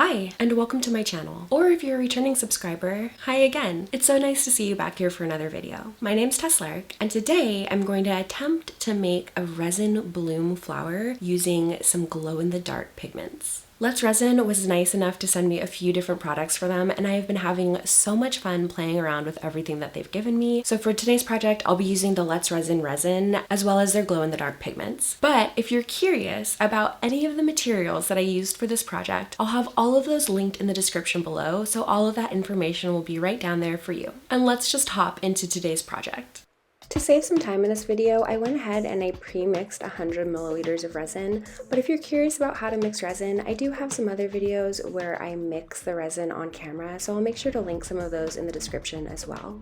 Hi, and welcome to my channel. Or if you're a returning subscriber, hi again. It's so nice to see you back here for another video. My name's Teslark, and today I'm going to attempt to make a resin bloom flower using some glow-in-the-dark pigments. Let's Resin was nice enough to send me a few different products for them, and I have been having so much fun playing around with everything that they've given me. So for today's project, I'll be using the Let's Resin resin as well as their glow-in-the-dark pigments. But if you're curious about any of the materials that I used for this project, I'll have all of those linked in the description below, so all of that information will be right down there for you. And let's just hop into today's project. To save some time in this video, I went ahead and I pre-mixed 100 milliliters of resin, but if you're curious about how to mix resin, I do have some other videos where I mix the resin on camera, so I'll make sure to link some of those in the description as well.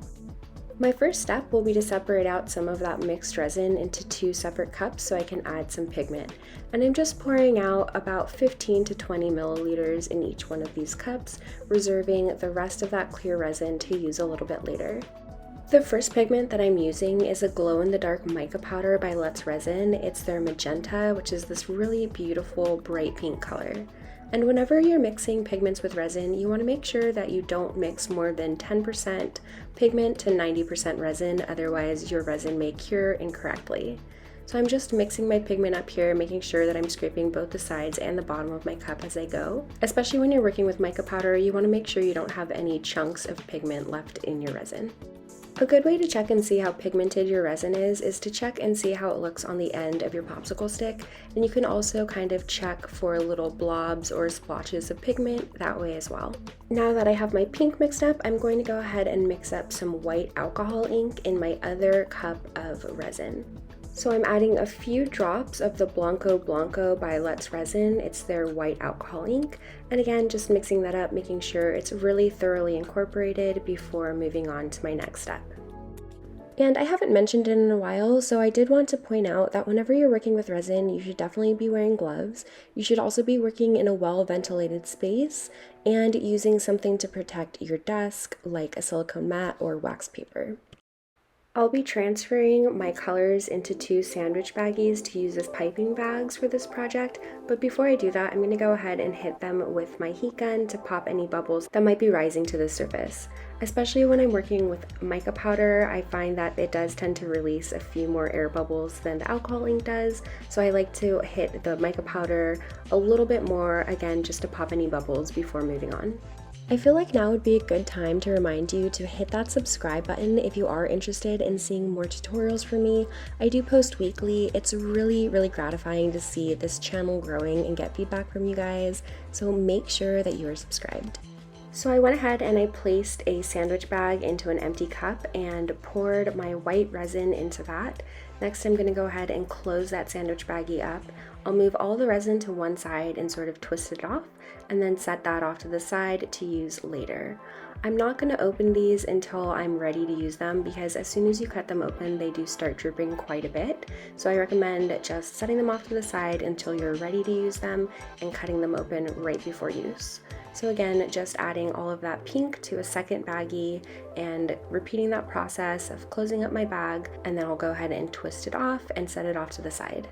My first step will be to separate out some of that mixed resin into two separate cups so I can add some pigment. And I'm just pouring out about 15 to 20 milliliters in each one of these cups, reserving the rest of that clear resin to use a little bit later. The first pigment that I'm using is a glow-in-the-dark mica powder by Let's Resin. It's their magenta, which is this really beautiful bright pink color. And whenever you're mixing pigments with resin, you want to make sure that you don't mix more than 10% pigment to 90% resin, otherwise your resin may cure incorrectly. So I'm just mixing my pigment up here, making sure that I'm scraping both the sides and the bottom of my cup as I go. Especially when you're working with mica powder, you want to make sure you don't have any chunks of pigment left in your resin. A good way to check and see how pigmented your resin is to check and see how it looks on the end of your popsicle stick, and you can also kind of check for little blobs or splotches of pigment that way as well. Now that I have my pink mixed up, I'm going to go ahead and mix up some white alcohol ink in my other cup of resin. So I'm adding a few drops of the Blanco Blanco by Let's Resin. It's their white alcohol ink. And again, just mixing that up, making sure it's really thoroughly incorporated before moving on to my next step. And I haven't mentioned it in a while, so I did want to point out that whenever you're working with resin, you should definitely be wearing gloves. You should also be working in a well-ventilated space and using something to protect your desk, like a silicone mat or wax paper. I'll be transferring my colors into two sandwich baggies to use as piping bags for this project, but before I do that, I'm going to go ahead and hit them with my heat gun to pop any bubbles that might be rising to the surface. Especially when I'm working with mica powder, I find that it does tend to release a few more air bubbles than the alcohol ink does, so I like to hit the mica powder a little bit more, again, just to pop any bubbles before moving on. I feel like now would be a good time to remind you to hit that subscribe button if you are interested in seeing more tutorials from me. I do post weekly. It's really gratifying to see this channel growing and get feedback from you guys, so make sure that you are subscribed. So I went ahead and I placed a sandwich bag into an empty cup and poured my white resin into that. Next, I'm going to go ahead and close that sandwich baggie up. I'll move all the resin to one side and sort of twist it off, and then set that off to the side to use later. I'm not going to open these until I'm ready to use them, because as soon as you cut them open, they do start dripping quite a bit. So I recommend just setting them off to the side until you're ready to use them and cutting them open right before use. So again, just adding all of that pink to a second baggie and repeating that process of closing up my bag, and then I'll go ahead and twist it off and set it off to the side.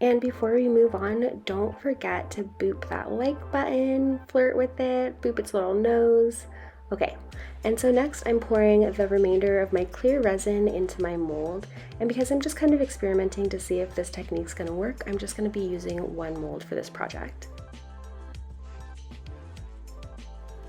And before we move on, don't forget to boop that like button, flirt with it, boop its little nose. Okay, and so next I'm pouring the remainder of my clear resin into my mold, and because I'm just kind of experimenting to see if this technique's gonna work, I'm just gonna be using one mold for this project.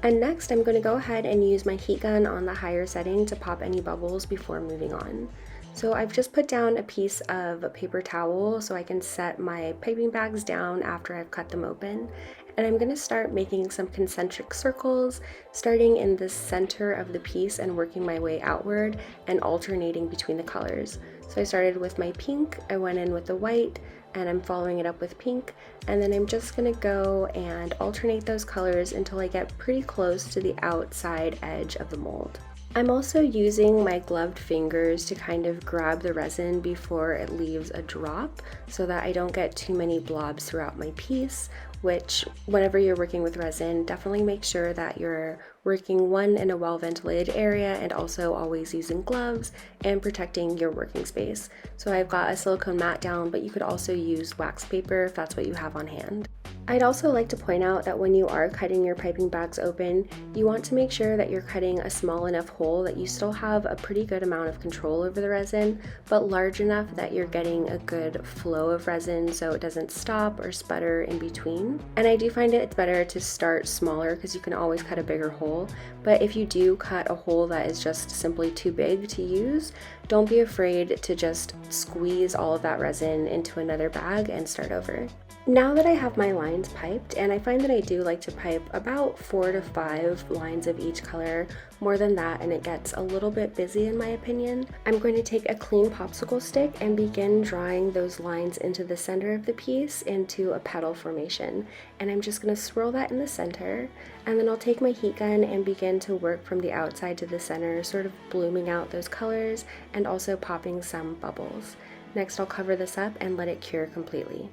And next I'm gonna go ahead and use my heat gun on the higher setting to pop any bubbles before moving on. So I've just put down a piece of paper towel so I can set my piping bags down after I've cut them open. And I'm going to start making some concentric circles, starting in the center of the piece and working my way outward and alternating between the colors. So I started with my pink, I went in with the white, and I'm following it up with pink, and then I'm just going to go and alternate those colors until I get pretty close to the outside edge of the mold. I'm also using my gloved fingers to kind of grab the resin before it leaves a drop so that I don't get too many blobs throughout my piece, which whenever you're working with resin, definitely make sure that you're working in a well-ventilated area and also always using gloves and protecting your working space. So I've got a silicone mat down, but you could also use wax paper if that's what you have on hand. I'd also like to point out that when you are cutting your piping bags open, you want to make sure that you're cutting a small enough hole that you still have a pretty good amount of control over the resin, but large enough that you're getting a good flow of resin so it doesn't stop or sputter in between. And I do find it's better to start smaller because you can always cut a bigger hole, but if you do cut a hole that is just simply too big to use, don't be afraid to just squeeze all of that resin into another bag and start over. Now that I have my lines piped, and I find that I do like to pipe about 4 to 5 lines of each color, more than that and it gets a little bit busy in my opinion, I'm going to take a clean popsicle stick and begin drawing those lines into the center of the piece into a petal formation. And I'm just going to swirl that in the center, and then I'll take my heat gun and begin to work from the outside to the center, sort of blooming out those colors and also popping some bubbles. Next I'll cover this up and let it cure completely.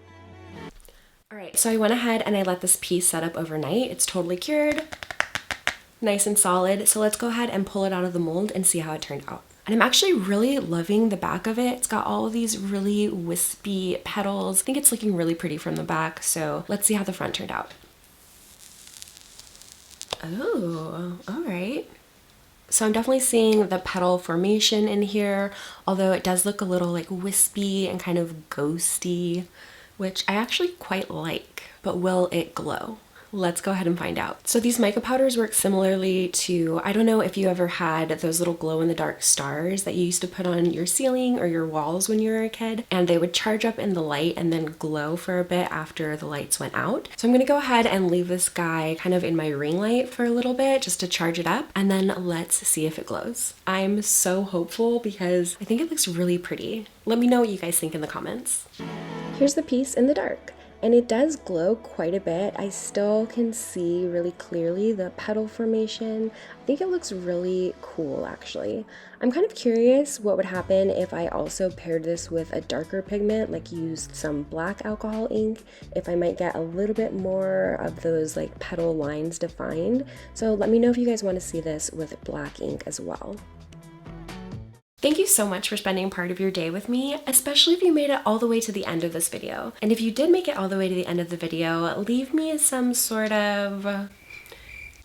Alright, so I went ahead and I let this piece set up overnight. It's totally cured, nice and solid. So let's go ahead and pull it out of the mold and see how it turned out. And I'm actually really loving the back of it. It's got all of these really wispy petals. I think it's looking really pretty from the back, so let's see how the front turned out. Oh, alright. So I'm definitely seeing the petal formation in here, although it does look a little like wispy and kind of ghosty, which I actually quite like, but will it glow? Let's go ahead and find out. So these mica powders work similarly to, I don't know if you ever had those little glow in the dark stars that you used to put on your ceiling or your walls when you were a kid, and they would charge up in the light and then glow for a bit after the lights went out. So I'm gonna go ahead and leave this guy kind of in my ring light for a little bit just to charge it up, and then let's see if it glows. I'm so hopeful because I think it looks really pretty. Let me know what you guys think in the comments. Here's the piece in the dark. And it does glow quite a bit. I still can see really clearly the petal formation. I think it looks really cool actually. I'm kind of curious what would happen if I also paired this with a darker pigment, like used some black alcohol ink, if I might get a little bit more of those like petal lines defined. So let me know if you guys want to see this with black ink as well. Thank you so much for spending part of your day with me, especially if you made it all the way to the end of this video. And if you did make it all the way to the end of the video, leave me some sort of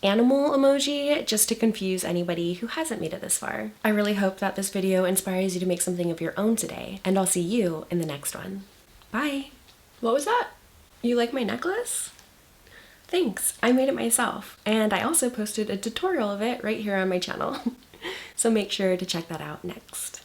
animal emoji just to confuse anybody who hasn't made it this far. I really hope that this video inspires you to make something of your own today, and I'll see you in the next one. Bye! What was that? You like my necklace? Thanks, I made it myself, and I also posted a tutorial of it right here on my channel. So make sure to check that out next.